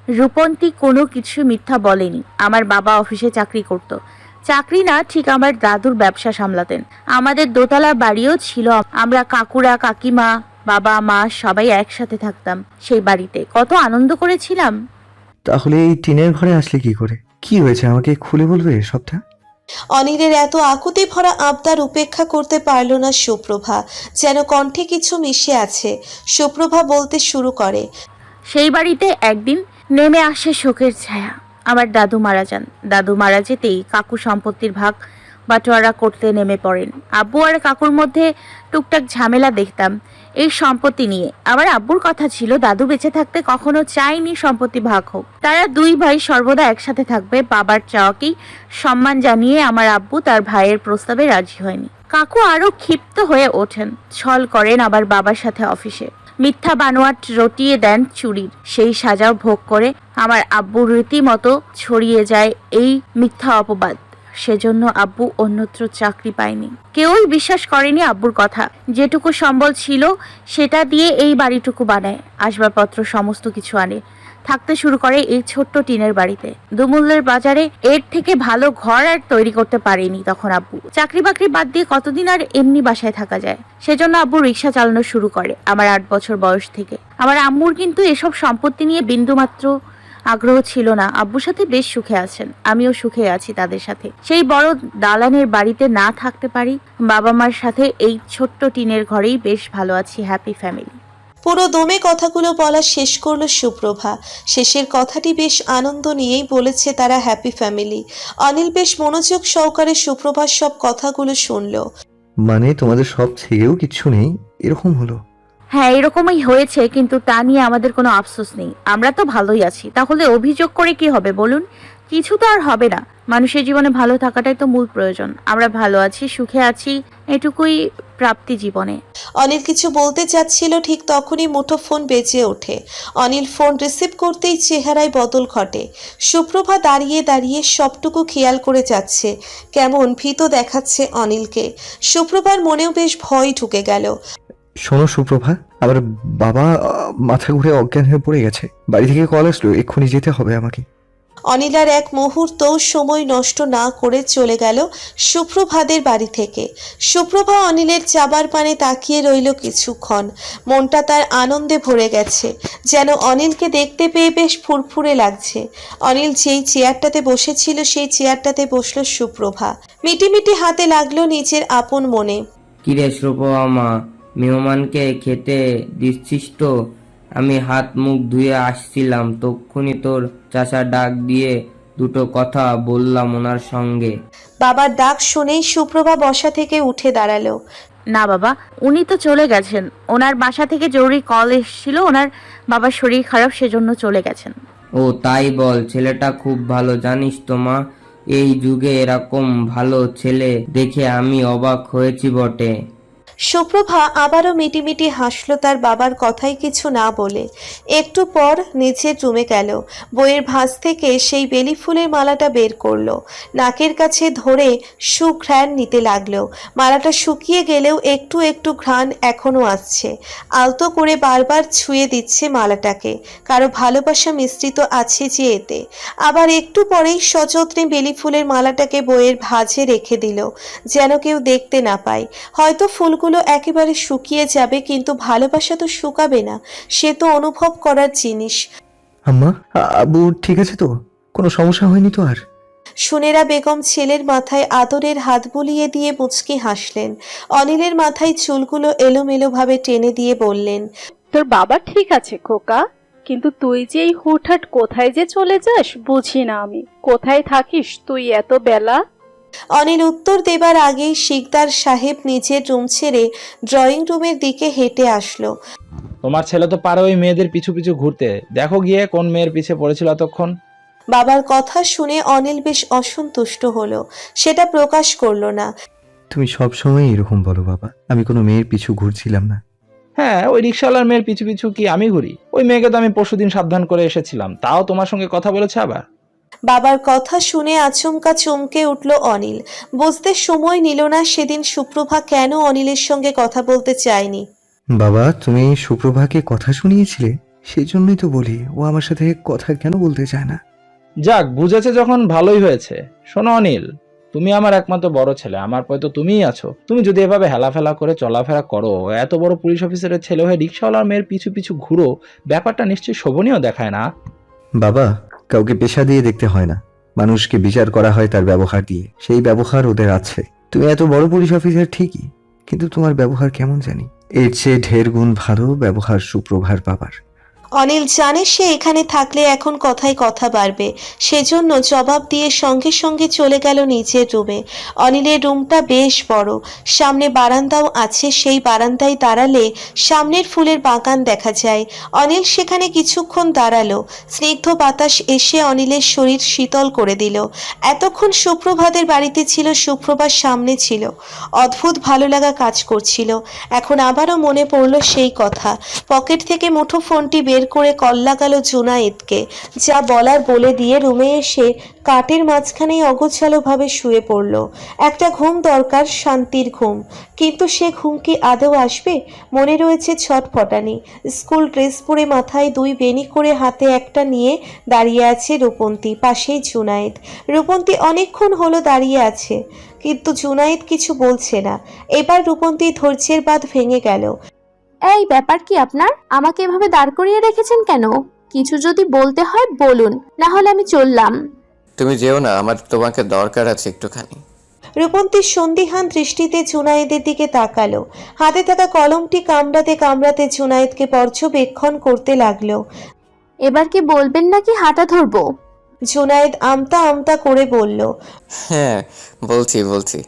রূপন্তী কোনো কিছু মিথ্যা বলেনি। আমার বাবা অফিসে চাকরি করত। চাকরি না, ঠিক আমার দাদুর ব্যবসা সামলাতেন। আমাদের দোতলা বাড়িও ছিল। আমরা কাকুরা, কাকিমা, বাবা, মা সবাই একসাথে থাকতাম সেই বাড়িতে। কত আনন্দ করেছিলাম। তাহলে এই টিনের ঘরে আসলে কি করে? কি হয়েছে আমাকে খুলে বলবে সবটা? অনিলের এত আকুতি ভরা আবদার উপেক্ষা করতে পারল না সুপ্রভা। যেন কণ্ঠে কিছু মিশে আছে। সুপ্রভা বলতে শুরু করে। সেই বাড়িতে একদিন নেমে আসে শোকের ছায়া। আমার দাদু মারা যান। দাদু মারা যেতেই কাকু সম্পত্তির ভাগ বাটোয়ারা করতে নেমে পড়েন। আব্বু আর কাকুর মধ্যে টুকটাক ঝামেলা দেখতাম এই সম্পত্তি নিয়ে। আমার আব্বুর কথা ছিল, দাদু বেঁচে থাকতে কখনো চায়নি সম্পত্তি ভাগ হোক। তারা দুই ভাই সর্বদা একসাথে থাকবে। বাবার চাওয়াকেই সম্মান জানিয়ে আমার আব্বু তার ভাইয়ের প্রস্তাবে রাজি হয়নি। কাকু আরো ক্ষিপ্ত হয়ে ওঠেন, ছল করেন আবার বাবার সাথে অফিসে। মিথ্যা বানোয়াট রটিয়ে দেন চুরির, সেই সাজাও ভোগ করে আমার আব্বুর রীতিমতো ছড়িয়ে যায় এই মিথ্যা অপবাদ। সেজন্য আব্বু অন্যত্র চাকরি পায়নি। কেউই বিশ্বাস করেনি আব্বুর কথা। যেটুকু সম্বল ছিল সেটা দিয়ে এই বাড়িটুকু বানায়, আসবাবপত্র সমস্ত কিছু আনে, থাকতে শুরু করে এই ছোট্ট টিনের বাড়িতে। দুমূল্যের বাজারে এর থেকে ভালো ঘর আর তৈরি করতে পারেনি তখন আব্বু। চাকরি বাকরি বাদ দিয়ে কতদিন আর এমনি বাসায় থাকা যায়? সেজন্য আব্বু রিক্সা চালানো শুরু করে আমার 8 বছর বয়স থেকে। আমার আম্মুর কিন্তু এসব সম্পত্তি নিয়ে বিন্দুমাত্র আগ্রহ ছিল না। আব্বুর সাথে বেশ সুখে আছেন, আমিও সুখে আছি তাদের সাথে। সেই বড় দালানের বাড়িতে না থাকতে পারি, বাবা মার সাথে এই ছোট্ট টিনের ঘরেই বেশ ভালো আছি, হ্যাপি ফ্যামিলি। পুরো দমে কথাগুলো বলা শেষ করলো সুপ্রভা। শেষের কথাটি বেশ আনন্দ নিয়েই বলেছে তারা হ্যাপি ফ্যামিলি। অনিল বেশ মনোযোগ সহকারে সুপ্রভার সব কথাগুলো শুনল। মানে তোমাদের সব ছেড়েও কিচ্ছু নেই, এরকম হলো? হ্যাঁ, এরকমই হয়েছে, কিন্তু তা নিয়ে আমাদের কোনো আফসোস নেই। আমরা তো ভালোই আছি, তাহলে অভিযোগ করে কি হবে বলুন? কিছু তো আর হবে না। মানুষের জীবনে ভালো থাকাটাই তো মূল প্রয়োজন। আমরা ভালো আছি, সুখে আছি, এটুকুই প্রাপ্তি জীবনে। অনিল কিছু বলতে চাচ্ছিল, ঠিক তখনই মুঠোফোন বেজে ওঠে। অনিল ফোন রিসিভ করতেই চেহারায় বদল ঘটে। সুপ্রভা দাঁড়িয়ে দাঁড়িয়ে সবটুকু খেয়াল করে যাচ্ছে, কেমন ভীত দেখাচ্ছে অনিলকে। সুপ্রভার মনেও বেশ ভয় ঢুকে গেল। শোনো সুপ্রভা, আবার বাবা মাথা ঘুরে অজ্ঞান হয়ে পড়ে গেছে। বাড়ি থেকে কল আসলো, এক্ষুনি যেতে হবে আমাকে। অনিল আর এক মুহূর্তও সময় নষ্ট না করে চলে গেল সুপ্রভাদের বাড়ি থেকে। সুপ্রভা অনিলের যাবার পানে তাকিয়ে রইল কিছুক্ষণ। মনটা তার আনন্দে ভরে গেছে, যেন অনিলকে দেখতে পেয়ে বেশ ফুরফুরে লাগছে। অনিল যেই চেয়ারটাতে বসেছিল সেই চেয়ারটাতে বসলো সুপ্রভা। মিটিমিটি হাতে লাগলো নিজের আপন মনে। কিরে সুপ্রভা মা, মেহমানকে খেতে দিচ্ছিস তো? আমি হাত মুখ ধুয়ে আসছিলাম, তক্ষুনি তোর চাচা ডাক দিয়ে দুটো কথা বললাম ওনার সঙ্গে। বাবার ডাক শুনেই সুপ্রভা বসা থেকে উঠে দাঁড়ালো। না বাবা, উনি তো চলে গেছেন। ওনার বাসা থেকে জরুরি কল এসেছিল, ওনার বাবার শরীর খারাপ, সেজন্য চলে গেছেন। ও তাই বল, ছেলেটা খুব ভালো। জানিস তো মা, এই যুগে এরকম ভালো ছেলে দেখে আমি অবাক হয়েছি বটে। সুপ্রভা আবারও মিটিমিটি হাসলো তার বাবার কথাই কিছু না বলে। একটু পর নিচের রুমে গেল। বইয়ের ভাঁজ থেকে সেই বেলি ফুলের মালাটা বের করলো। নাকের কাছে ধরে সুঘ্রাণ নিতে লাগলো। মালাটা শুকিয়ে গেলেও একটু একটু ঘ্রাণ এখনো আসছে। আলতো করে বারবার ছুঁয়ে দিচ্ছে মালাটাকে। কারো ভালোবাসা মিশ্রিত আছে যে এতে। আবার একটু পরেই সযত্নে বেলি ফুলের মালাটাকে বইয়ের ভাঁজে রেখে দিল, যেন কেউ দেখতে না পায়। হয়তো ফুলগুলো একেবারে শুকিয়ে যাবে, কিন্তু ভালোবাসা তো শুকাবে না, সে তো অনুভব করার জিনিস। আম্মা, আব্বু ঠিক আছে তো? কোনো সমস্যা হয়নি তো আর? সুনেরা বেগম ছেলের মাথায় আদরের হাত বুলিয়ে দিয়ে মুচকি হাসলেন। অনিলের মাথায় চুলগুলো এলোমেলোভাবে টেনে দিয়ে বললেন, তোর বাবা ঠিক আছে খোকা, কিন্তু তুই যে এই হুটহাট কোথায় যে চলে যাস বুঝি না আমি। কোথায় থাকিস তুই এত বেলা? অনিল উত্তর দেবার আগেই শিকদার সাহেব নিজের রুম ছেড়ে ড্রয়িং রুমের দিকে হেঁটে আসলো। তোমার ছেলে তো পারে ওই মেয়েদের পিছু পিছু ঘুরতে। দেখো গিয়ে কোন মেয়ের পিছে পড়েছিল এতক্ষণ। বাবার কথা শুনে অনিল বেশ অসন্তুষ্ট হলো, সেটা প্রকাশ করলো না। তুমি সবসময় এরকম বলো বাবা, আমি কোনো মেয়ের পিছু ঘুরছিলাম না। হ্যাঁ, ওই রিক্সাওয়ালার মেয়ের পিছু পিছু কি আমি ঘুরি? ওই মেয়েকে তো আমি পরশুদিন সাবধান করে এসেছিলাম, তাও তোমার সঙ্গে কথা বলেছে আবার। বাবার কথা শুনে আচমকা চমকে উঠল অনিল। বুঝতে সময় নিল না সেদিন সুপ্রভা কেন অনিলের সঙ্গে কথা বলতে চায়নি। বাবা, তুমি সুপ্রভাকে কথা শুনিয়েছিলে? সেই জন্যই তো বলি ও আমার সাথে কথা কেন বলতে চায় না। যাক, বুঝেছে যখন ভালোই হয়েছে। শোনো অনিল, তুমি আমার একমাত্র বড় ছেলে, আমার পরে তো তুমিই আছো। তুমি যদি এভাবে হেলাফেলা করে চলাফেরা করো, এত বড় পুলিশ অফিসারের ছেলে হয়ে রিক্সাওয়ালার মেয়ের পিছু পিছু ঘুরো, ব্যাপারটা নিশ্চয়ই শোভনীয় দেখায় না। বাবা, কাউকে পেশা দিয়ে দেখতে হয় না, মানুষকে বিচার করা হয় তার ব্যবহার দিয়ে। সেই ব্যবহার ওদের আছে। তুমি এত বড় পুলিশ অফিসার ঠিকই, কিন্তু তোমার ব্যবহার কেমন জানি। এর চেয়ে ঢের গুণ ভালো ব্যবহার সুপ্রভার বাবার। অনিল জানে সে এখানে থাকলে এখন কথায় কথা বাড়বে, সেজন্য জবাব দিয়ে সঙ্গে সঙ্গে চলে গেল নিচের রুমে। অনিলের রুমটা বেশ বড়, সামনে বারান্দাও আছে। সেই বারান্দায় দাঁড়ালে সামনের ফুলের বাগান দেখা যায়। অনিল সেখানে কিছুক্ষণ দাঁড়ালো। স্নিগ্ধ বাতাস এসে অনিলের শরীর শীতল করে দিল। এতক্ষণ সুপ্রভাতের বাড়িতে ছিল, সুপ্রভার সামনে ছিল। অদ্ভুত ভালো লাগা কাজ করছিল। এখন আবারও মনে পড়ল সেই কথা। পকেট থেকে মুঠো ফোনটি বের করে কল লাগালো জুনায়েদকে। যা বলার বলে দিয়ে রুমে এসে কাটের মাঝখানেই অগোছালোভাবে শুয়ে পড়ল। একটা ঘুম দরকার, শান্তির ঘুম। কিন্তু সে ঘুম কি আদৌ আসবে? মনে রয়েছে ছটফটানি। স্কুল ড্রেস পরে মাথায় দুই বেনি করে হাতে একটা নিয়ে দাঁড়িয়ে আছে রূপন্তী, পাশেই জুনায়েদ। রূপন্তী অনেকক্ষণ হলো দাঁড়িয়ে আছে, কিন্তু জুনায়েদ কিছু বলছে না। এবার রূপন্তী ধৈর্যের বাঁধ ভেঙে গেল। এই ব্যাপার কি আপনার? আমাকে এভাবে দাঁড় করিয়ে রেখেছেন কেন? কিছু যদি বলতে হয় বলুন, না হলে আমি চললাম। তুমি যেও না, আমার তোমাকে দরকার আছে একটুখানি। রূপন্তীর সন্দিহান দৃষ্টিতে জুনায়েদের দিকে তাকালো। হাতে থাকা কলমটি কামড়াতে কামড়াতে জুনায়েদকে পর্যবেক্ষণ করতে লাগলো। এবার কি বলবেন নাকি হাঁটা ধরবো? জুনায়েদ আমতা আমতা করে বলল, হ্যাঁ, বলছি।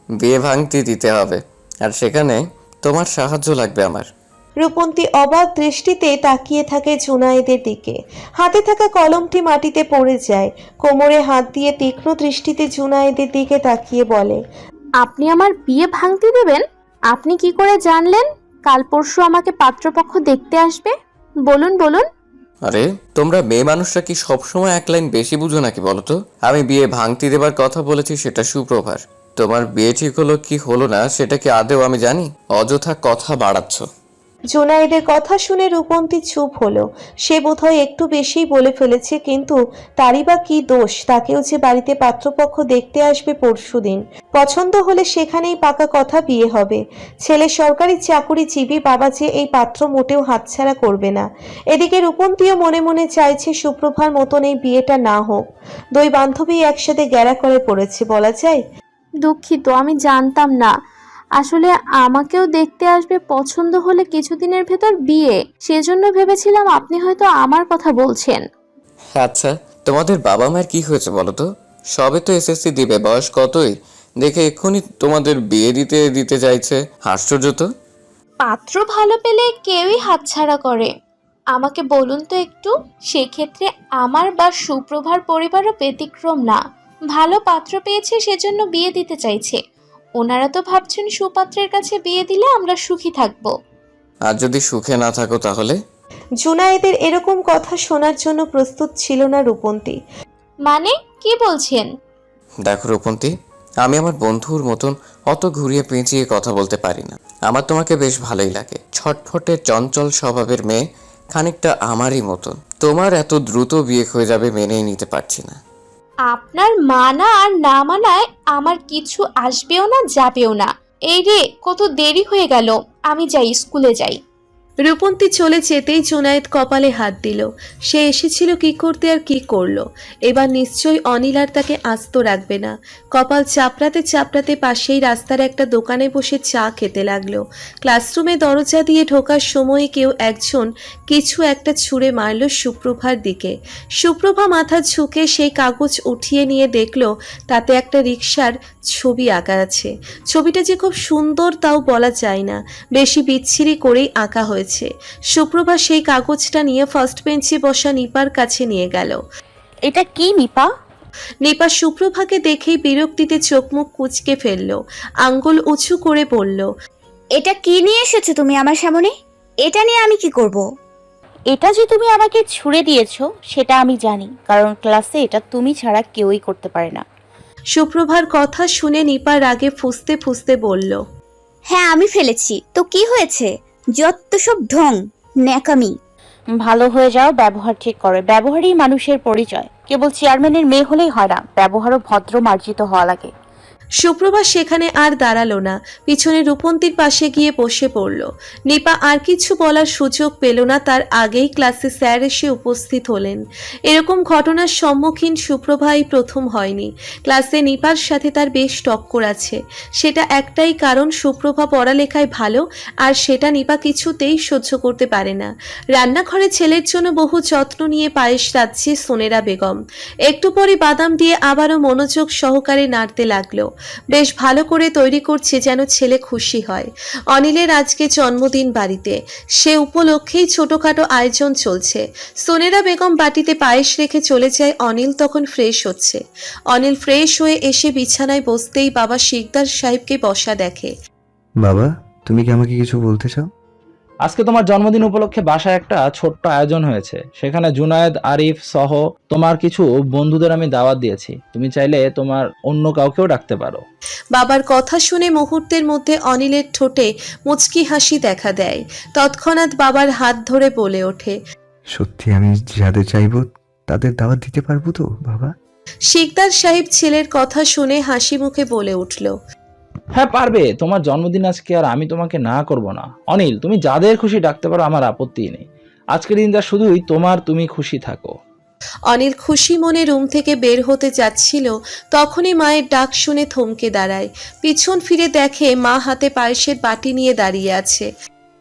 বিয়ে ভাঙতে দিতে হবে, আর সেখানে তোমার সাহায্য লাগবে আমার। রূপন্তী অবাক দৃষ্টিতে তাকিয়ে থাকে জুনায়েদের দিকে। হাতে থাকা কলমটি মাটিতে পড়ে যায়। কোমরে হাত দিয়ে তীক্ষ্ণ দৃষ্টিতে জুনায়েদের দিকে তাকিয়ে বলে, আপনি আমার বিয়ে ভাঙতে দেবেন? আপনি কি করে জানলেন কাল পরশু আমাকে পাত্রপক্ষ দেখতে আসবে? বলুন বলুন। আরে তোমরা মেয়ে মানুষরা কি সবসময় এক লাইন বেশি বুঝো নাকি বলো তো? আমি বিয়ে ভাঙতি দেবার কথা বলেছি, সেটা সুপ্রভার। তোমার বিয়ে ঠিক হলো কি হলো না সেটা কি আদেও আমি জানি? অযথা কথা বাড়াচ্ছ। জুনায়েদের কথা শুনে রূপন্তী চুপ হলো। সে বোধহয় একটু বেশিই বলে ফেলেছে, কিন্তু তারই বা কি দোষ? তাকেও যে বাড়িতে পাত্রপক্ষ দেখতে আসবে পরশুদিন। পছন্দ হলে সেখানেই পাকা কথা, বিয়ে হবে। ছেলে সরকারি চাকুরিজীবী, বাবা যে এই পাত্র মোটেও হাতছাড়া করবে না। এদিকে রূপন্তীও মনে মনে চাইছে সুপ্রভার মতন এই বিয়েটা না হোক। দুই বান্ধবী একসাথে গ্যারা করে পড়েছে বলা যায়। দুঃখিত, আমি জানতাম না। আসলে আমাকেও দেখতে আসবে, পছন্দ হলে কিছুদিনের ভেতর বিয়ে। সেজন্য ভেবেছিলাম আপনি হয়তো আমার কথা বলছেন। আচ্ছা, তোমাদের বাবা মায়ের কি হয়েছে বলো তো? সবে তো এসএসসি দিবে, বয়স কতই দেখে এক্ষুনি তোমাদের বিয়ে দিতে চাইছে। আশ্চর্য তো। পাত্র ভালো পেলে কেউই হাতছাড়া করে। আমাকে বলুন তো একটু, সেক্ষেত্রে আমার বা সুপ্রভার পরিবারও ব্যতিক্রম না। ভালো পাত্র পেয়েছে সেজন্য বিয়ে দিতে চাইছে। ওনারা তো ভাবছেন সুপাত্রের কাছে বিয়ে দিলে আমরা সুখী থাকবো। আর যদি সুখে না থাকো তাহলে? জুনায়েদের এরকম কথা শোনার জন্য প্রস্তুত ছিল না রূপন্তী। মানে কি বলছেন? দেখো রূপন্তী, আমি আমার বন্ধুর মতন অত ঘুরিয়ে পেঁচিয়ে কথা বলতে পারি না। আমার তোমাকে বেশ ভালোই লাগে। ছটফটে চঞ্চল স্বভাবের মেয়ে, খানিকটা আমারই মতন। তোমার এত দ্রুত বিয়ে হয়ে যাবে মেনেই নিতে পারছি না। আপনার মানা আর না মানায় আমার কিছু আসবেও না, যাবেও না। এই রে, কত দেরি হয়ে গেল, আমি যাই, স্কুলে যাই। রূপন্তী চলে যেতেই জুনায়েদ কপালে হাত দিল। সে এসেছিল কি করতে আর কি করলো। এবার নিশ্চয়ই অনিল আর তাকে আস্ত রাখবে না। কপাল চাপড়াতে চাপড়াতে পাশেই রাস্তার একটা দোকানে বসে চা খেতে লাগলো। ক্লাসরুমে দরজা দিয়ে ঢোকার সময় কেউ একজন কিছু একটা ছুঁড়ে মারল সুপ্রভার দিকে। সুপ্রভা মাথা ঝুঁকে সেই কাগজ উঠিয়ে নিয়ে দেখলো তাতে একটা রিকশার ছবি আঁকা আছে। ছবিটা যে খুব সুন্দর তাও বলা যায় না, বেশি বিচ্ছিরি করেই আঁকা হয়েছে। সুপ্রভা সেই কাগজটা নিয়ে ফার্স্ট বেঞ্চে বসা নিপার কাছে নিয়ে গেল। এটা কি নিপা? নিপা সুপ্রভাকে দেখেই বিরক্তিতে চোখ মুখ কুঁচকে ফেলল, আঙ্গুল উঁচু করে বলল, এটা কি নিয়ে এসেছো তুমি আমার সামনে? এটা নিয়ে আমি কি করব? এটা যে তুমি আমাকে ছুঁড়ে দিয়েছো সেটা আমি জানি, কারণ ক্লাসে এটা তুমি ছাড়া কেউই করতে পারে না। সুপ্রভার কথা শুনে নিপা রাগে ফুঁসতে ফুঁসতে বলল, হ্যাঁ আমি ফেলেছি তো কি হয়েছে? যত সব ঢং, ন্যাকামি। ভালো হয়ে যাও, ব্যবহার ঠিক করো। ব্যবহারই মানুষের পরিচয়। কেবল চেয়ারম্যানের মেয়ে হলেই হয় না, ব্যবহারও ভদ্র মার্জিত হওয়া লাগে। সুপ্রভা সেখানে আর দাঁড়ালো না, পিছনে রূপন্তীর পাশে গিয়ে বসে পড়ল। নিপা আর কিছু বলার সুযোগ পেল না, তার আগেই ক্লাসে স্যার এসে উপস্থিত হলেন। এরকম ঘটনার সম্মুখীন সুপ্রভা এই প্রথম হয়নি। ক্লাসে নিপার সাথে তার বেশ টক্কর আছে। সেটা একটাই কারণ, সুপ্রভা পড়ালেখায় ভালো, আর সেটা নিপা কিছুতেই সহ্য করতে পারে না। রান্নাঘরে ছেলের জন্য বহু যত্ন নিয়ে পায়েস রাঁধছে সোনেরা বেগম। একটু পরে বাদাম দিয়ে আবারও মনোযোগ সহকারে নাড়তে লাগলো। বেশ ভালো করে তৈরি করছে, যেন ছেলে খুশি হয়। অনিলের আজকে জন্মদিন বাড়িতে, সে উপলক্ষেই ছোটখাটো আয়োজন চলছে। সোনেরা বেগম বাটিতে পায়েস রেখে চলে যায়। অনিল তখন ফ্রেশ হচ্ছে। অনিল ফ্রেশ হয়ে এসে বিছানায় বসতেই বাবা শিকদার সাহেবকে বসা দেখে। বাবা, তুমি কি আমাকে কিছু বলতে চাও? আজকে তোমার জন্মদিন উপলক্ষে বাসায় একটা ছোট্ট আয়োজন হয়েছে। সেখানে জুনায়েদ, আরিফ সহ তোমার কিছু বন্ধুদের আমি দাওয়াত দিয়েছি। তুমি চাইলে তোমার অন্য কাউকেও ডাকতে পারো। বাবার কথা শুনে মুহূর্তের মধ্যে অনিলের ঠোঁটে মুচকি হাসি দেখা দেয়। তৎক্ষণাৎ বাবার হাত ধরে বলে ওঠে, সত্যি আমি যাদের চাইবো তাদের দাওয়াত দিতে পারবো তো বাবা? শিকদার সাহেব ছেলের কথা শুনে হাসি মুখে বলে উঠল, হ্যাঁ পারবে, তোমার জন্মদিন আজকে, আর আমি তোমাকে না করব না। অনিল, তুমি যাদের খুশি ডাকতে পারো, আমার আপত্তি নেই। আজকের দিনটা শুধুই তোমার, তুমি খুশি থাকো। অনিল খুশি মনে রুম থেকে বের হতে যাচ্ছিল, তখনই মায়ের ডাক শুনে থমকে দাঁড়ায়। পিছন ফিরে দেখে মা হাতে পায়েসের বাটি নিয়ে দাঁড়িয়ে আছে।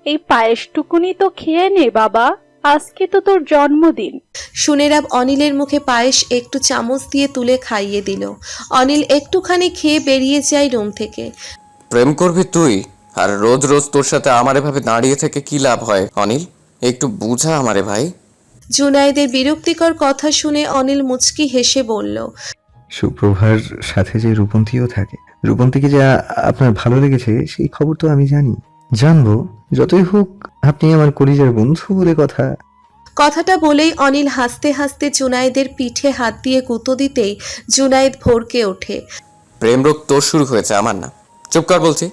এই পায়েসটুকুনি তো খেয়ে নে বাবা, আজকে তো তোর জন্মদিন। সুনেরাব অনিলের মুখে পায়েস একটু চামচ দিয়ে তুলে খাইয়ে দিল। অনিল একটুখানি খেয়ে বেরিয়ে যায় রুম থেকে। প্রেম করবি তুই, আর রোজ রোজ তোর সাথে আমার এভাবে দাঁড়িয়ে থেকে কি লাভ হয় অনিল? একটু বুঝা আমারে ভাই। জুনায়েদের বিরক্তিকর কথা শুনে অনিল মুচকি হেসে বলল, সুপ্রভার সাথে যে রূপন্তীও থাকে, রূপন্তীকে যে আপনার ভালো লেগেছে সেই খবর তো আমি জানবো। যতই হোক আপনি আমার কলিজার বন্ধু বলে কথা। কথাটা বলেই অনিল হাসতে হাসতে জুনায়েদের পিঠে হাত দিয়ে গুঁতো দিতেই জুনায়েদ ভড়কে ওঠে। প্রেম রোগ তোর শুরু হয়েছে, আমার না। চুপ কর বলছি।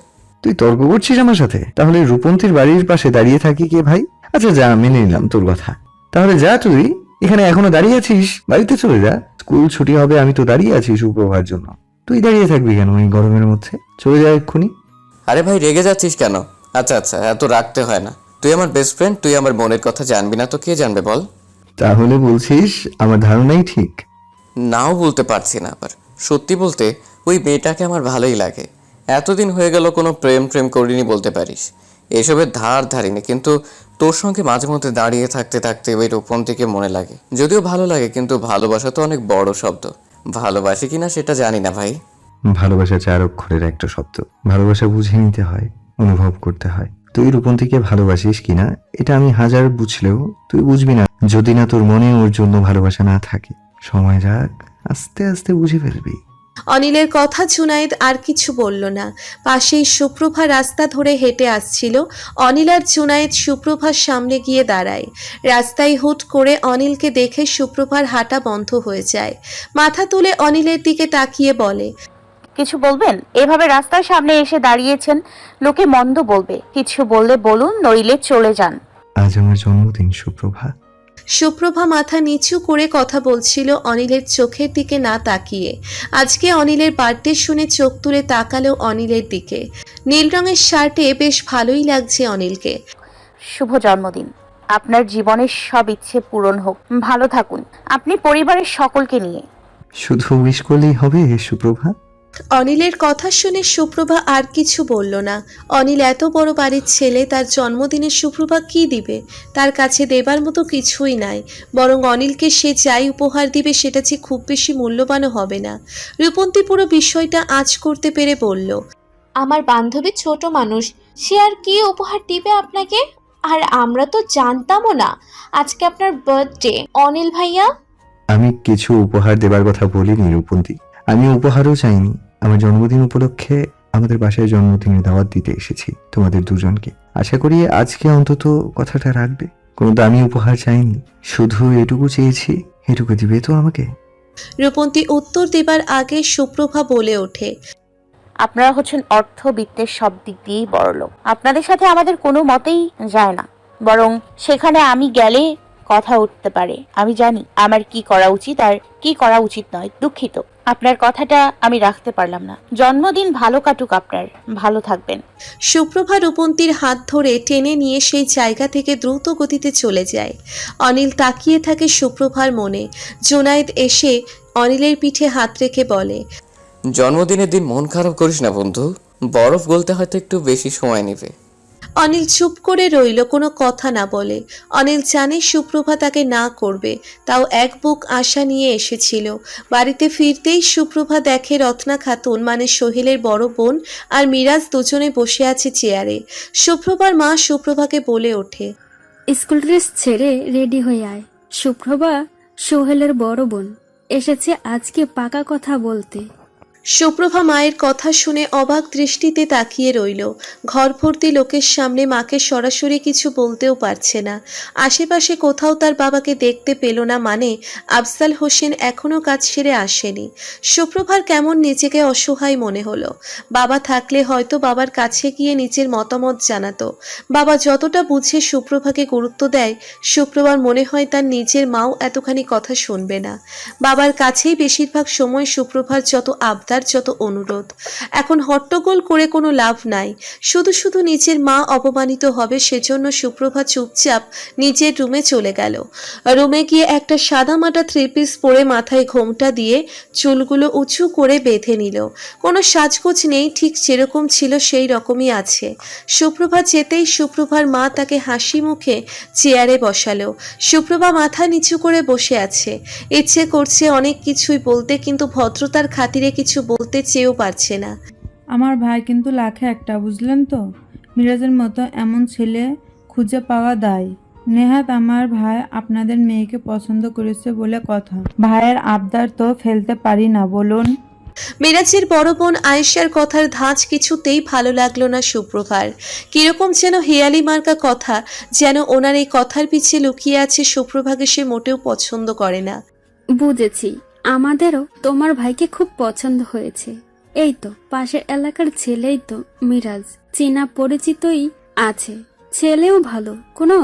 তুই তর্ক করছিস আমার সাথে? তাহলে রূপন্তীর বাড়ির পাশে দাঁড়িয়ে থাকি কে ভাই? আচ্ছা যা, মেনে নিলাম তোর কথা। তাহলে যা, তুই এখানে এখনো দাঁড়িয়ে আছিস? বাড়িতে চলে যা, স্কুল ছুটি হবে, আমি তো দাঁড়িয়ে আছি সুপ্রভার জন্য। তুই দাঁড়িয়ে থাকবি কেন এই গরমের মধ্যে? চলে যা এক্ষুনি। আরে ভাই, রেগে যাচ্ছিস কেন? আচ্ছা আচ্ছা, এত রাখতে হয় না। তুই আমার বেস্ট ফ্রেন্ড, তুই আমার মনের কথা জানবি না তো কে জানবে বল? তাহলে বলছিস আমার ধারণাই ঠিক? নাও বলতে পারছি না আবার। সত্যি বলতে ওই মেয়েটাকে আমার ভালোই লাগে। এতদিন হয়ে গেল কোনো প্রেম প্রেম করিনি বলতে পারিস। এসবের ধার ধারিনি, কিন্তু তোর সঙ্গে মাঝে মধ্যে দাঁড়িয়ে থাকতে থাকতে ওই রূপন্তীকে মনে লাগে। যদিও ভালো লাগে, কিন্তু ভালোবাসা তো অনেক বড় শব্দ। ভালোবাসি কিনা সেটা জানি না ভাই। ভালোবাসা 4 অক্ষরের একটা শব্দ। ভালোবাসা বুঝে নিতে হয়, অনুভব করতে হয়। তুই রূপন্তীকে ভালোবাসিস কিনা এটা আমি হাজার বুঝলেও তুই বুঝবি না যদি না তোর মনে ওর জন্য ভালোবাসা না থাকে। সময় যাক, আস্তে আস্তে বুঝে ফেলবি। অনিলের কথা জুনায়েদ আর কিছু বলল না। পাশেই সুপ্রভা রাস্তা ধরে হেঁটে আসছিল। অনিল আর জুনায়েদ সুপ্রভার সামনে গিয়ে দাঁড়ায়। রাস্তায় হুট করে অনিলকে দেখে সুপ্রভার হাঁটা বন্ধ হয়ে যায়। মাথা তুলে অনিলের দিকে তাকিয়ে বলে, কিছু বলবেন? এভাবে রাস্তার সামনে এসে দাঁড়িয়েছেন, লোকে মন্দ বলবে। কিছু বললে বলুন, নইলে চলে যান। আজ আমার জন্মদিন সুপ্রভা। সুপ্রভা মাথা নিচু করে কথা বলছিল, অনিলের চোখের দিকে না তাকিয়ে। আজকে অনিলের বার্থডে শুনে চোখ তুলে তাকালো অনিলের দিকে। নীল রঙের শার্টে বেশ ভালোই লাগছে অনিলকে। শুভ জন্মদিন। আপনার জীবনের সব ইচ্ছে পূরণ হোক। ভালো থাকুন আপনি পরিবারের সকলকে নিয়ে। শুধু উইশ করলেই হবে সুপ্রভা? অনিলের কথা শুনে সুপ্রভা আর কিছু বলল না। অনিল এত বড় বাড়ির ছেলে, তার জন্মদিনে সুপ্রভা কি দিবে? তার কাছে দেবার মতো কিছুই নাই। বরং অনিলকে সে যাই উপহার দিবে সেটা যে খুব বেশি মূল্যবানও হবে না। রূপন্তী পুরো বিষয়টা আঁচ করতে পেরে বলল, আমার বান্ধবী ছোট মানুষ, সে আর কি উপহার দিবে আপনাকে? আর আমরা তো জানতামও না আজকে আপনার বার্থডে অনিল ভাইয়া। আমি কিছু উপহার দেবার কথা বলিনি রূপন্তী। আমি উপহারও চাইনি। আমার জন্মদিন উপলক্ষে আমাদের বাসায় জন্মদিনের দাওয়াত দিতে এসেছি তোমাদের দুজনকে। আশা করি আজকে অন্তত কথাটা রাখবে। কোনো দামি উপহার চাইনি, শুধু এটুকু চেয়েছি, এটুকু দিবে তো আমাকে? রূপন্তী উত্তর দেবার আগে সুপ্রভা বলে ওঠে, আপনারা হচ্ছেন অর্থবিত্তের সব দিক দিয়েই বড়লোক। আপনাদের সাথে আমাদের কোনো মতেই যায় না। বরং সেখানে আমি গেলে কথা উঠতে পারে। আমি জানি আমার কি করা উচিত আর কি করা উচিত নয়। দুঃখিত, আপনার কথাটা আমি রাখতে পারলাম না। জন্মদিন ভালো কাটুক আপনার। ভালো থাকবেন। সুপ্রভা রূপন্তীর হাত ধরে টেনে নিয়ে সেই জায়গা থেকে দ্রুত গতিতে চলে যায়। অনিল তাকিয়ে থাকে সুপ্রভার মনে। জুনায়েদ এসে অনিলের পিঠে হাত রেখে বলে, জন্মদিনের দিন মন খারাপ করিস না বন্ধু, বরফ গলতে হয়তো একটু বেশি সময় নেবে। অনিল চুপ করে রইল, কোনো কথা না বলে। অনিল জানে সুপ্রভা তাকে না করবে, তাও এক বুক আশা নিয়ে এসেছিল। বাড়িতে ফিরতেই সুপ্রভা দেখে রত্না খাতুন মানে সোহেলের বড় বোন আর মিরাজ দুজনে বসে আছে চেয়ারে। সুপ্রভার মা সুপ্রভাকে বলে ওঠে, স্কুল ড্রেস ছেড়ে রেডি হয়ে আয়। সুপ্রভা সোহেলের বড় বোন এসেছে আজকে পাকা কথা বলতে। সুপ্রভা মায়ের কথা শুনে অবাক দৃষ্টিতে তাকিয়ে রইল। ঘর ভর্তি লোকের সামনে মাকে সরাসরি কিছু বলতেও পারছে না। আশেপাশে কোথাও তার বাবাকে দেখতে পেল না, মানে আফজাল হোসেন এখনো কাজ সেরে আসেনি। সুপ্রভার কেমন নিজেকে অসহায় মনে হলো। বাবা থাকলে হয়তো বাবার কাছে গিয়ে নিজের মতামত জানাতো। বাবা যতটা বুঝে সুপ্রভাকে গুরুত্ব দেয়, সুপ্রভার মনে হয় তার নিজের মাও এতখানি কথা শুনবে না। বাবার কাছেই বেশিরভাগ সময় সুপ্রভার যত আবদার, যত অনুরোধ। এখন হট্টগোল করে কোনো লাভ নাই। শুধু শুধু নিজের মা অপমানিত হবে, সেজন্য সুপ্রভা চুপচাপ নিজের রুমে চলে গেল। রুমে গিয়ে একটা সাদামাটা থ্রি পিস পরে মাথায় ঘোমটা দিয়ে চুলগুলো উঁচু করে বেঁধে নিল। কোনো সাজগোজ নেই, ঠিক যেরকম ছিল সেই রকমই আছে। সুপ্রভা যেতেই সুপ্রভার মা তাকে হাসি মুখে চেয়ারে বসালো। সুপ্রভা মাথা নিচু করে বসে আছে। ইচ্ছে করছে অনেক কিছুই বলতে, কিন্তু ভদ্রতার খাতিরে কিছু বলতে চেয়েও পারছে না। আমার ভাই কিন্তু লাখে একটা, বুঝলেন তো? মিরাজের মতো এমন ছেলে খুঁজে পাওয়া দায়। নেহাত আমার ভাই আপনাদের মেয়েকে পছন্দ করেছে বলে কথা। ভাইয়ের আবদার তো ফেলতে পারি না, বলুন। মিরাজের বড় বোন আয়েশার কথার ধাঁচ কিছুতেই ভালো লাগলো না সুপ্রভার। কিরকম যেন হেয়ালি মার্কা কথা, যেন ওনার এই কথার পিছে লুকিয়ে আছে সুপ্রভাকে সে মোটেও পছন্দ করে না। বুঝেছি, আমাদেরও তোমার ভাইকে খুব পছন্দ হয়েছে। এই তো পাশের এলাকার ছেলেই তো মিরাজ, চেনা পরিচিতই আছে। ছেলেও ভালো, কোনো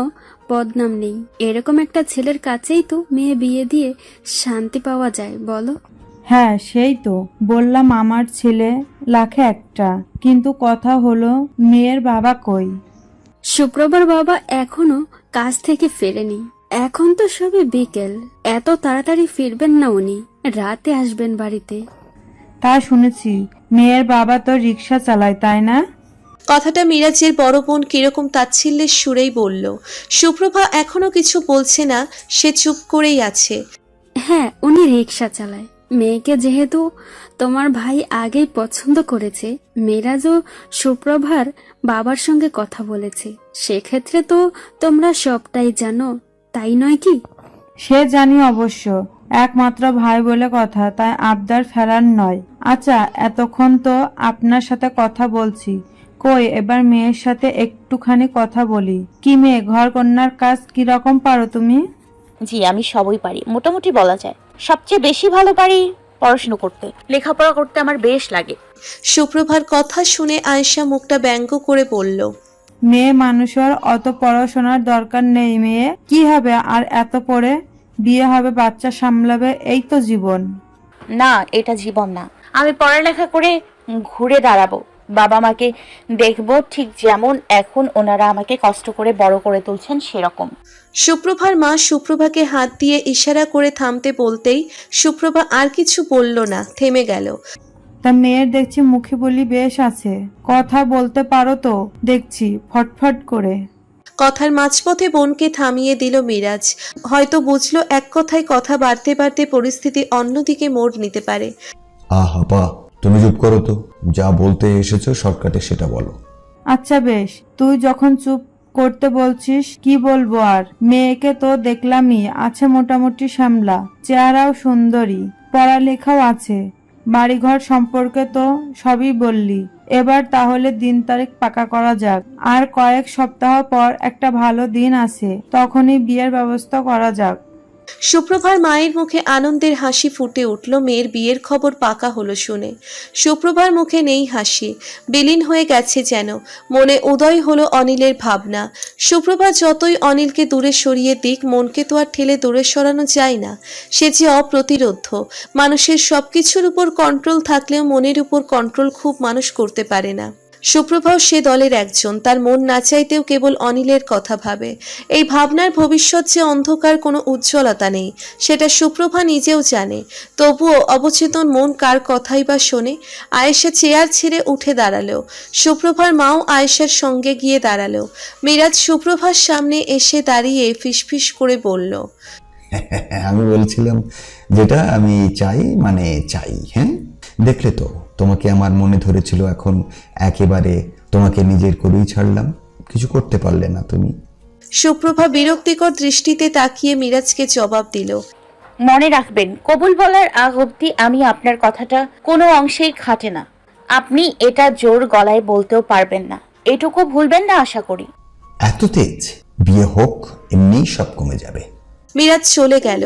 বদনাম নেই। এরকম একটা ছেলের কাছেই তো মেয়ে বিয়ে দিয়ে শান্তি পাওয়া যায়, বলো? হ্যাঁ, সেই তো বললাম আমার ছেলে লাখে একটা, কিন্তু কথা হলো মেয়ের বাবা কই? শুক্রবার বাবা এখনো কাজ থেকে ফেরেনি। এখন তো সবে বিকেল, এত তাড়াতাড়ি ফিরবেন না উনি, রাতে আসবেন বাড়িতে। তা শুনেছি, মেয়ের বাবা তো রিক্সা চালায়, তাই না? কথাটা মিরাজের বড় বোন কিরকম তাচ্ছিল্যের সুরেই বলল। সুপ্রভা এখনো কিছু বলছে না, সে চুপ করেই আছে। হ্যাঁ, উনি রিক্সা চালায়। মেয়েকে যেহেতু তোমার ভাই আগেই পছন্দ করেছে, মিরাজও সুপ্রভার বাবার সঙ্গে কথা বলেছে। সেক্ষেত্রে তো তোমরা সবটাই জানো, তাই নয় কি? সে জানি অবশ্য, একমাত্র ভাই বলে কথা, তাই আবদার ফেলার নয়। আচ্ছা, এতক্ষণ তো আপনার সাথে কথা বলছি, কই এবার মেয়ের সাথে একটুখানি কথা বলি। কি মেয়ে, ঘর কন্যার কাজ কিরকম পারো তুমি? জি, আমি সবই পারি, মোটামুটি বলা যায়। সবচেয়ে বেশি ভালো পারি পড়াশোনা করতে। লেখাপড়া করতে আমার বেশ লাগে। সুপ্রভার কথা শুনে আয়েশা মুখটা ব্যঙ্গ করে বলল, মেয়ে মানুষের অত পড়াশোনার দরকার নেই। মেয়ে কি হবে আর এত পড়ে? বিয়ে হবে, বাচ্চা সামলাবে, এই তো জীবন। না, এটা জীবন না। আমি পড়ালেখা করে ঘুরে দাঁড়াবো, বাবা মাকে দেখবো, ঠিক যেমন এখন ওনারা আমাকে কষ্ট করে বড় করে তুলছেন সেরকম। সুপ্রভার মা সুপ্রভাকে হাত দিয়ে ইশারা করে থামতে বলতেই সুপ্রভা আর কিছু বলল না, থেমে গেল। তা মেয়ের দেখছি মুখে বলি বেশ আছে, কথা বলতে পারো তো দেখছি ফটফট করে। কথার মাঝপথে বোনকে থামিয়ে দিল মিরাজ। হয়তো বুঝলো এক কথায় কথা বাড়তে বাড়তে পরিস্থিতি অন্যদিকে মোড় নিতে পারে। আহা পা, তুমি চুপ করো তো, যা বলতে এসেছো শর্টকাটে সেটা বলো। আচ্ছা বেশ, তুই যখন চুপ করতে বলছিস কি বলবো আর। মেয়েকে তো দেখলামই, আছে মোটামুটি সামলা, চেহারাও সুন্দরী, পড়ালেখাও আছে, বাড়িঘর সম্পর্কে তো সবই বললি। এবার তাহলে দিন তারিখ পাকা করা যাক। আর কয়েক সপ্তাহ পর একটা ভালো দিন আছে, তখনই বিয়ের ব্যবস্থা করা যাক। সুপ্রভার মায়ের মুখে আনন্দের হাসি ফুটে উঠল মেয়ের বিয়ের খবর পাকা হলো শুনে। সুপ্রভার মুখে নেই হাসি, বিলীন হয়ে গেছে যেন। মনে উদয় হলো অনিলের ভাবনা। সুপ্রভা যতই অনিলকে দূরে সরিয়ে দিক, মনকে তো আর ঠেলে দূরে সরানো যায় না। সে যে অপ্রতিরোধ্য। মানুষের সবকিছুর উপর কন্ট্রোল থাকলেও মনের উপর কন্ট্রোল খুব মানুষ করতে পারে না। সুপ্রভাও সে দলের একজন। তার মন না চাইতেও কেবল অনিলের কথা ভাবে। এই ভাবনার ভবিষ্যৎ যে অন্ধকার, কোনো উজ্জ্বলতা নেই, সেটা সুপ্রভা নিজেও জানে। তবুও অবচেতন মন কার কথাই বা শোনে। আয়েশা চেয়ার ছেড়ে উঠে দাঁড়ালো। সুপ্রভার মাও আয়েশার সঙ্গে গিয়ে দাঁড়ালো। মিরাজ সুপ্রভার সামনে এসে দাঁড়িয়ে ফিসফিস করে বলল, আমি বলছিলাম যেটা আমি চাই, মানে চাই। হ্যাঁ, দেখলে তো, তোমাকে আমার মনে ধরেছিল, এখন একেবারে তোমাকে নিজের করেই ছাড়লাম। কিছু করতে পারলে না তুমি। সুপ্রভা বিরক্তিকর দৃষ্টিতে তাকিয়ে মিরাজকে জবাব দিল, মনে রাখবেন, কবুল বলার আগ অবধি আমি আপনার কথাটা কোনো অংশেই খাটে না। আপনি এটা জোর গলায় বলতেও পারবেন না, এটুকু ভুলবেন না আশা করি। এত তেজ, বিয়ে হোক, এমনিই সব কমে যাবে। মিরাজ চলে গেল।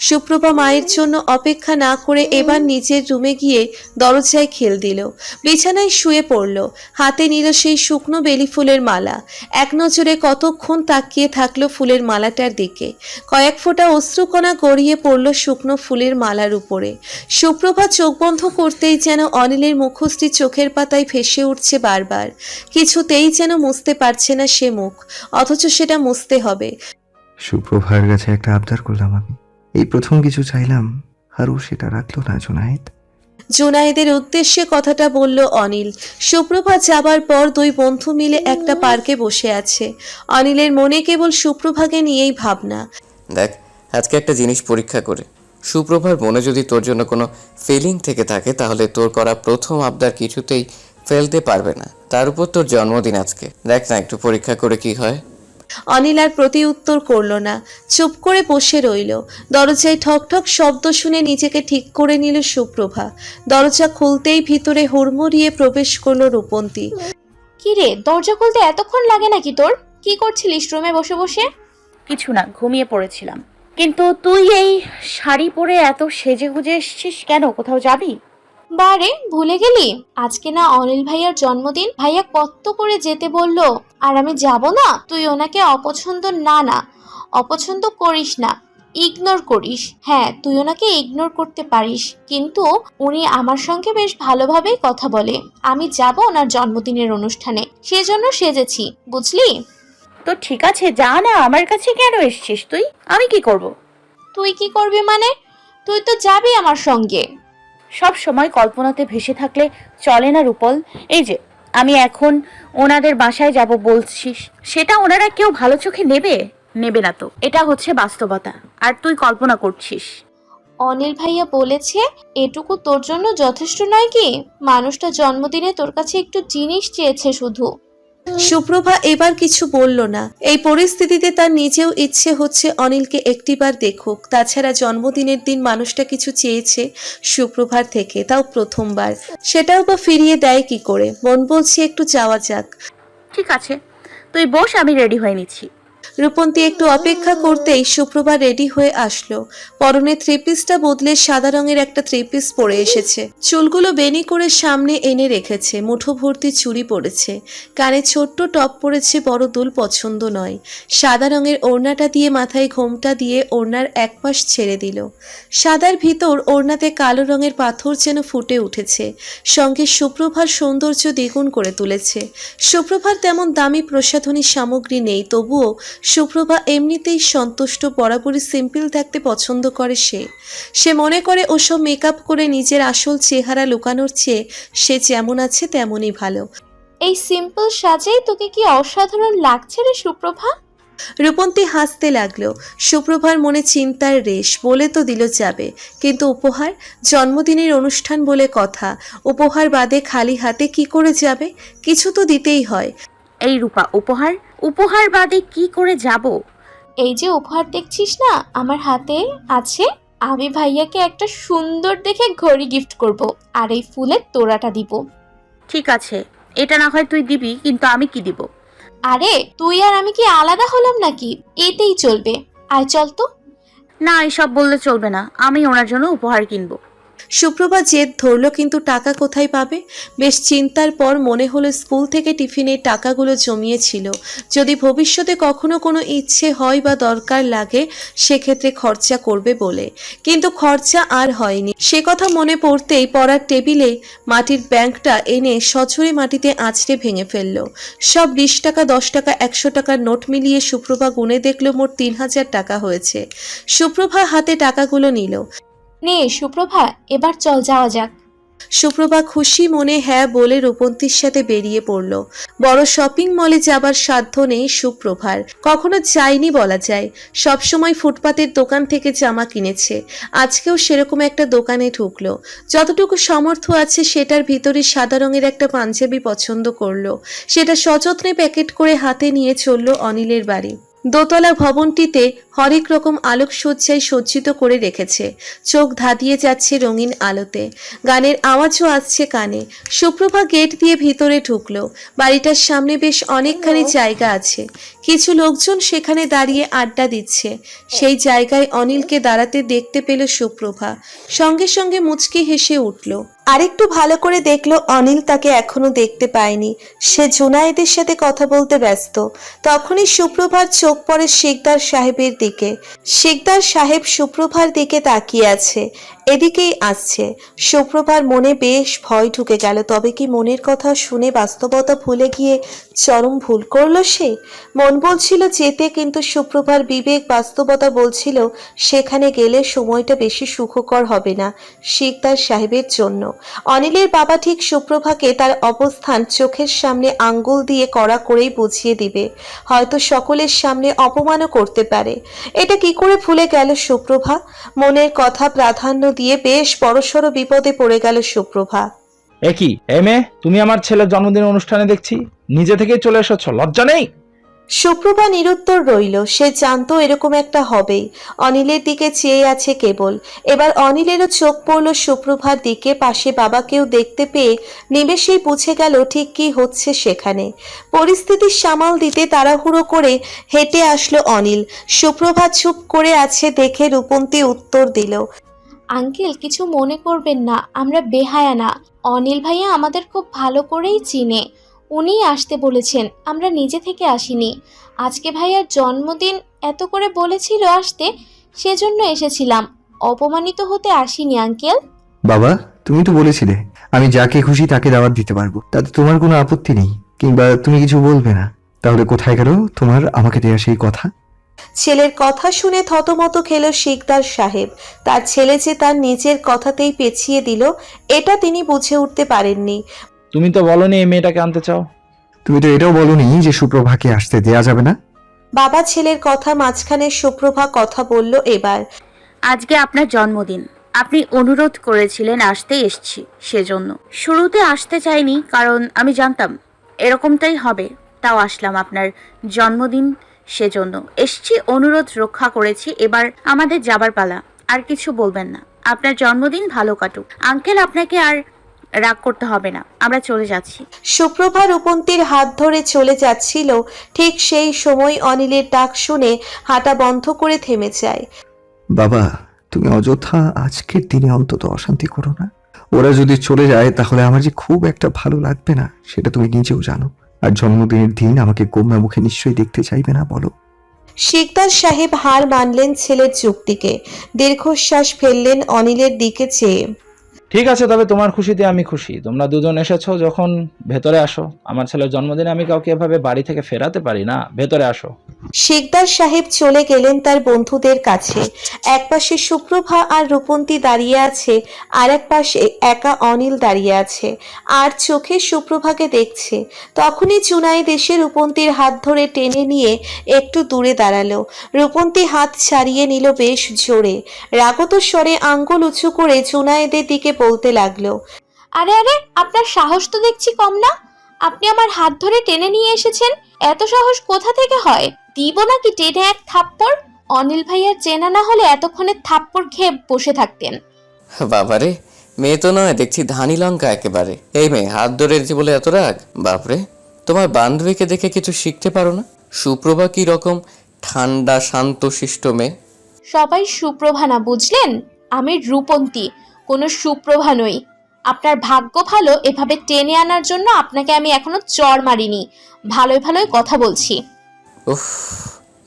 সুপ্রভা মায়ের জন্য অপেক্ষা না করে এবার নিজের রুমে গিয়ে দরজায় ঠেল দিল। বিছানায় শুয়ে পড়ল। হাতে নিল সেই শুকনো বেলি ফুলের মালা। এক নজরে কতক্ষণ তাকিয়ে থাকলো ফুলের মালাটার দিকে। কয়েক ফোঁটা অশ্রুকণা গড়িয়ে পড়ল শুকনো ফুলের মালার উপরে। সুপ্রভা চোখ বন্ধ করতেই যেন অনিলের মুখশ্রী চোখের পাতায় ভেসে উঠছে বারবার। কিছুতেই যেন মুছতে পারছে না সে মুখ, অথচ সেটা মুছতে হবে। সুপ্রভার কাছে একটা আবদার করলাম আমি, এই প্রথম কিছু চাইলাম, আর ও সেটা রাখলো না জুনায়েদ। জুনায়েদের উদ্দেশ্যে কথাটা বলল অনিল। সুপ্রভা যাবার পর দুই বন্ধু মিলে একটা পার্কে বসে আছে। অনিলের মনে কেবল সুপ্রভাকে নিয়েই ভাবনা। দেখ, আজকে একটা জিনিস পরীক্ষা করে, সুপ্রভার মনে যদি তোর জন্য কোনো ফিলিং থেকে থাকে, তাহলে তোর করা প্রথম আবদার কিছুতেই ফেলতে পারবে না। তার উপর তোর জন্মদিন আজকে, দেখ না একটু পরীক্ষা করে কি হয়। অনিল আর প্রতি উত্তর করল না, চুপ করে বসে রইল। দরজায় ঠক ঠক শব্দ শুনে নিজেকে ঠিক করে নিল সুপ্রভা। দরজা খুলতেই ভিতরে হুড়মুড়িয়ে প্রবেশ করলো রূপন্তী। কি রে, দরজা খুলতে এতক্ষণ লাগে নাকি তোর? কি করছিলিস রুমে বসে বসে? কিছু না, ঘুমিয়ে পড়েছিলাম। কিন্তু তুই এই শাড়ি পরে এত সেজে গুজে এসছিস কেন? কোথাও যাবি? বারে, ভুলে গেলি? আজকে না অনিল ভাইয়ার জন্মদিন। ভাইয়া কত করে যেতে বললো, আর আমি যাব না? তুই ওনাকে অপছন্দ করিস না, ইগনোর করিস। হ্যাঁ, তুই ওনাকে ইগনোর করতে পারিস, কিন্তু উনি আমার সঙ্গে বেশ ভালোভাবেই কথা বলে। আমি যাব ওনার জন্মদিনের অনুষ্ঠানে, সেজন্য সেজেছি, বুঝলি? তো ঠিক আছে, যা না, আমার কাছে কেন এসছিস তুই? আমি কি করব? তুই কি করবি মানে? তুই তো যাবি আমার সঙ্গে। সব সময় কল্পনাতে ভেসে থাকলে চলে না রূপল। এই যে আমি এখন ওনাদের বাসায় যাব বলছিস, সেটা ওনারা কেউ ভালো চোখে নেবে না তো। এটা হচ্ছে বাস্তবতা, আর তুই কল্পনা করছিস। অনিল ভাইয়া বলেছে এটুকু তোর জন্য যথেষ্ট নয় কি? মানুষটা জন্মদিনে তোর কাছে একটু জিনিস চেয়েছে শুধু। সুপ্রভা এবার কিছু বলল না। এই পরিস্থিতিতে তার নিজেও ইচ্ছে হচ্ছে অনিলকে একটিবার দেখুক। তাছাড়া জন্মদিনের দিন মানুষটা কিছু চেয়েছে সুপ্রভার থেকে, তাও প্রথমবার। সেটাও বা ফিরিয়ে দেয় কি করে? মন বলছে একটু যাওয়া যাক। ঠিক আছে, তুই বস, আমি রেডি হয়ে নিচ্ছি। রূপন্তী একটু অপেক্ষা করতেই সুপ্রভা রেডি হয়ে আসলো। পরনে থ্রি পিসটা বদলে সাদা রঙের একটা থ্রি পিস পরে এসেছে। চুলগুলো বেনি করে সামনে এনে রেখেছে, মুঠো ভর্তি চুড়ি পরেছে, কানে ছোট্ট টপ পরেছে, বড় দুল পছন্দ নয়। সাদা রঙের ওড়নাটা দিয়ে মাথায় ঘোমটা দিয়ে ওড়নার এক পাশ ছেড়ে দিল। সাদার ভিতর ওড়নাতে কালো রঙের পাথর যেন ফুটে উঠেছে, সঙ্গে সুপ্রভার সৌন্দর্য দ্বিগুণ করে তুলেছে। সুপ্রভার তেমন দামি প্রসাধনী সামগ্রী নেই, তবুও সুপ্রভা এমনিতেই সন্তুষ্ট। বরাবরই সিম্পল থাকতে পছন্দ করে সে মনে করে ওসব মেকআপ করে নিজের আসল চেহারা লুকানোর চেয়ে সে যেমন আছে তেমনই ভালো। এই সিম্পল সাজেই তোকে কি অসাধারণ লাগছে রে সুপ্রভা। রূপন্তী হাসতে লাগলো। সুপ্রভার মনে চিন্তার রেশ। বলে তো দিল যাবে, কিন্তু উপহার? জন্মদিনের অনুষ্ঠান বলে কথা, উপহার বাদে খালি হাতে কি করে যাবে? কিছু তো দিতেই হয়। এই রূপা, উপহার বাদে কি করে যাব? এই যে উপহার দেখছিস না আমার হাতে আছে, আমি ভাইয়াকে একটা সুন্দর দেখে ঘড়ি গিফট করব, আর এই ফুলের তোড়াটা দিব। ঠিক আছে, এটা না হয় তুই দিবি, কিন্তু আমি কি দিব? আরে তুই আর আমি কি আলাদা হলাম নাকি? এতেই চলবে। আয় চল তো। না, এসব বললে চলবে না, আমি ওনার জন্য উপহার কিনবো। সুপ্রভা জেদ ধরল, কিন্তু টাকা কোথায় পাবে? বেশ চিন্তার পর মনে হলো স্কুল থেকে টিফিনের টাকাগুলো জমিয়েছিল, যদি ভবিষ্যতে কখনো কোনো ইচ্ছে হয় বা দরকার লাগে সেক্ষেত্রে খরচা করবে বলে। কিন্তু খরচা আর হয়নি। সে কথা মনে পড়তেই পড়ার টেবিলে মাটির ব্যাংকটা এনে সছরে মাটিতে আছড়ে ভেঙে ফেলল। সব 20 টাকা, 10 টাকা, 100 টাকার নোট মিলিয়ে সুপ্রভা গুনে দেখল মোট 3000 টাকা হয়েছে। সুপ্রভা হাতে টাকাগুলো নিল। নে সুপ্রভা, এবার চল যাওয়া যাক। সুপ্রভা খুশি মনে হ্যাঁ বলে রূপন্তীর সাথে বেরিয়ে পড়ল। বড় শপিং মলে যাবার সাধ্য নেই সুপ্রভার, কখনো যায়নি বলা যায়। সবসময় ফুটপাতের দোকান থেকে জামা কিনেছে, আজকেও সেরকম একটা দোকানে ঢুকলো। যতটুকু সামর্থ্য আছে সেটার ভিতরে সাদা রঙের একটা পাঞ্জাবি পছন্দ করলো। সেটা সযত্নে প্যাকেট করে হাতে নিয়ে চলল অনিলের বাড়ি। দোতলা ভবনটিতে হরেক রকম আলোকসজ্জায় সজ্জিত করে রেখেছে। চোখ ধাঁধিয়ে যাচ্ছে রঙিন আলোতে, গানের আওয়াজও আসছে কানে। সুপ্রভা গেট দিয়ে ভিতরে ঢুকলো। বাড়িটার সামনে বেশ অনেকখানি জায়গা আছে, কিছু লোকজন সেখানে দাঁড়িয়ে আড্ডা দিচ্ছে। সেই জায়গায় অনিলকে দাঁড়াতে দেখতে পেল সুপ্রভা, সঙ্গে সঙ্গে মুচকি হেসে উঠল। আরেকটু ভালো করে দেখলো অনিল তাকে এখনো দেখতে পায়নি, সে জুনায়েদের সাথে কথা বলতে ব্যস্ত। তখনই সুপ্রভার চোখ পড়ে শিকদার সাহেবের দিকে। শিকদার সাহেব সুপ্রভার দিকে তাকিয়ে আছে, এদিকেই আসছে। সুপ্রভার মনে বেশ ভয় ঢুকে গেল, তবে কি মনের কথা শুনে বাস্তবতা ভুলে গিয়ে চরম ভুল করলো সে? মন বলছিল যেতে, কিন্তু সুপ্রভার বিবেক বাস্তবতা বলছিল সেখানে গেলে সময়টা বেশি সুখকর হবে না শিকদার সাহেবের জন্য। অনিলের বাবা ঠিক সুপ্রভাকে তার অবস্থান চোখের সামনে আঙ্গুল দিয়ে কড়া করেই বুঝিয়ে দিবে, হয়তো সকলের সামনে অপমানও করতে পারে। এটা কি করে ভুলে গেল সুপ্রভা? মনের কথা প্রাধান্য দিয়ে বেশ বড়সড় বিপদে পড়ে গেল সুপ্রভা। কি এ মেয়ে, তুমি আমার ছেলের জন্মদিন অনুষ্ঠানে দেখছি নিজে থেকেই চলে এসেছো, লজ্জা নেই? সুপ্রভা নিরুত্তর রইল। সে জানতো এরকম একটা হবেই। অনিলের দিকে চেয়ে আছে কেবল। এবার অনিলেরও চোখ পড়ল সুপ্রভার দিকে। পাশে বাবাকেও দেখতে পেয়ে নিমেষেই বুঝে গেল ঠিক কি হচ্ছে সেখানে। পরিস্থিতি সামাল দিতে তাড়াহুড়ো করে হেঁটে আসলো অনিল। সুপ্রভা চুপ করে আছে দেখে রূপন্তী উত্তর দিল, আঙ্কেল, কিছু মনে করবেন না, আমরা বেহায়া না। অনিল ভাইয়া আমাদের খুব ভালো করেই চিনে, উনিই আসতে বলেছেন, আমরা নিজে থেকে আসিনি। আজকে ভাইয়ার জন্মদিন এত করে বলেছিল আসতে, সেজন্য এসেছিলাম, অপমানিত হতে আসিনি আঙ্কেল। বাবা, তুমি তো বলেছিলে আমি যাকে খুশি তাকে দাওয়াত দিতে পারবো, তাতে তোমার কোনো আপত্তি নেই, কিংবা তুমি কিছু বলবে না। তাহলে কোথায় গেল তোমার আমাকে দেয়া সেই কথা? ছেলের কথা শুনে থতমত খেল শিকদার সাহেব। তার ছেলে যে তার নিজের কথাতেই পেছিয়ে দিল, এটা তিনি বুঝে উঠতে পারেননি। তুমি তো বলনি এই মেয়েটাকে আনতে চাও। তুমি তো এটাও বলনি যে সুপ্রভাকে আসতে দেয়া যাবে না। বাবা ছেলের কথা মাঝখানে সুপ্রভা কথা বলল এবার। আজকে আপনার জন্মদিন, আপনি অনুরোধ করেছিলেন আসতে, এসছি সেজন্য। শুরুতে আসতে চাইনি কারণ আমি জানতাম এরকমটাই হবে, তাও আসলাম আপনার জন্মদিন সেজন্য এসছি, অনুরোধ রক্ষা করেছি। এবার আমাদের যাবার পালা, আর কিছু বলবেন না। আপনার জন্মদিন ভালো কাটুক আঙ্কেল, আপনাকে আর রাগ করতে হবে না, আমরা চলে যাচ্ছি। সুপ্রভা রূপন্তীর হাত ধরে চলে যাচ্ছিল, ঠিক সেই সময় অনিলের ডাক শুনে হাঁটা বন্ধ করে থেমে যায়। বাবা, তুমি অযথা আজকের দিনে অন্তত অশান্তি করো না। ওরা যদি চলে যায় তাহলে আমার যে খুব একটা ভালো লাগবে না, সেটা তুমি নিজেও জানো। আর জন্মদিনের দিন আমাকে গোমরা মুখে নিশ্চয়ই দেখতে চাইবে না, বলো? শিকদার সাহেব হার মানলেন ছেলের যুক্তিকে। দীর্ঘশ্বাস ফেললেন অনিলের দিকে চেয়ে। ঠিক আছে, তবে তোমার খুশিতে আমি খুশি। তোমরা দুজন এসেছো যখন, ভেতরে আসো। আমার ছেলের জন্মদিনে আমি কাউকে এভাবে বাড়ি থেকে ফেরাতে পারি না, ভেতরে আসো। শিকদার সাহেব চলে গেলেন তার বন্ধুদের কাছে। একপাশে সুপ্রভা আর রূপন্তী দাঁড়িয়ে আছে, আর এক পাশে একা অনিল দাঁড়িয়ে আছে, আর চোখে সুপ্রভাকে দেখছে। তখনই জুনায়েদ এসে রূপন্তীর হাত ধরে টেনে নিয়ে একটু দূরে দাঁড়ালো। রূপন্তী হাত ছাড়িয়ে নিল বেশ জোরে, রাগত স্বরে আঙ্গুল উঁচু করে জুনায়েদের দিকে বলতে লাগলো, আরে আরে, আপনার সাহস তো দেখছি কম না। আপনি আমার হাত ধরে টেনে নিয়ে এসেছেন, এত সাহস কোথা থেকে হয়? দিব নাকি টেনে এক থাপ্পড়? অনিল ভাইয়ার চেনা না হলে এতক্ষণে থাপ্পড় খেয়ে বসে থাকতেন। বাবারে, মেয়ে তো নয় দেখছি ধানি লঙ্কা একেবারে। এই মেয়ে, হাত ধরেছি বলে এত রাগ? বাপরে, তোমার বান্ধবীকে দেখে কিছু শিখতে পারো না? সুপ্রভা কি রকম ঠান্ডা শান্ত শিষ্ট মেয়ে। সবাই সুপ্রভা না, বুঝলেন? আমি রূপন্তী, কোনো সুপ্রভা নই। আপনার ভাগ্য ভালো এভাবে টেনে আনার জন্য আপনাকে আমি এখনো চড় মারিনি। ভালোই ভালোই কথা বলছি। উফ,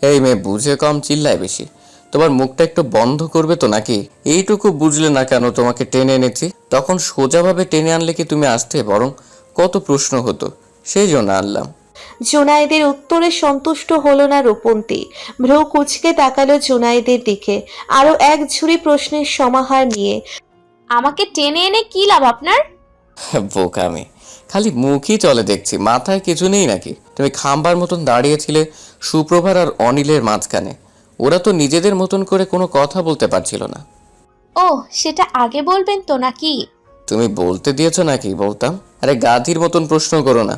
এই মেয়ে বুঝে কম চিল্লায় বেশি। তোমার মুখটা একটু বন্ধ করবে তো নাকি? এইটুকু বুঝলে না কেন তোমাকে টেনে এনেছি? তখন সোজাভাবে টেনে আনলে কি তুমি আসতে? বরং কত প্রশ্ন হতো, সেই জন্য আনলাম। জুনায়েদের উত্তরে সন্তুষ্ট হলো না রূপন্তী। ভ্রু কুচকে তাকালো জুনায়েদের দিকে আরো এক ঝুড়ি প্রশ্নের সমাহার নিয়ে। আমাকে টেনে এনে কি লাভ আপনার? বোকামি, খালি মুখই চলে দেখছি, মাথায় কিছু নেই নাকি? তুমি খাম্বার মতন দাঁড়িয়েছিলে সুপ্রভার আর অনিলের মাঝখানে। ওরা তো নিজেদের মতন করে কোনো কথা বলতে পারছিল না। ও, সেটা আগে বলবেন তো নাকি? তুমি বলতে দিয়েছো নাকি বলতাম? আরে গাধির মতন প্রশ্ন করো না,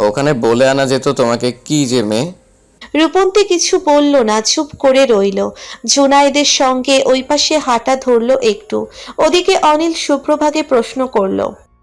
ওখানে বলে আনা যেত তোমাকে কি যে মেয়ে। রূপন্তী কিছু বলল না, চুপ করে রইল। জুনায়েদের সঙ্গে ওই পাশে হাঁটা ধরল একটু। ওদিকে অনিল সুপ্রভাকে প্রশ্ন করলো,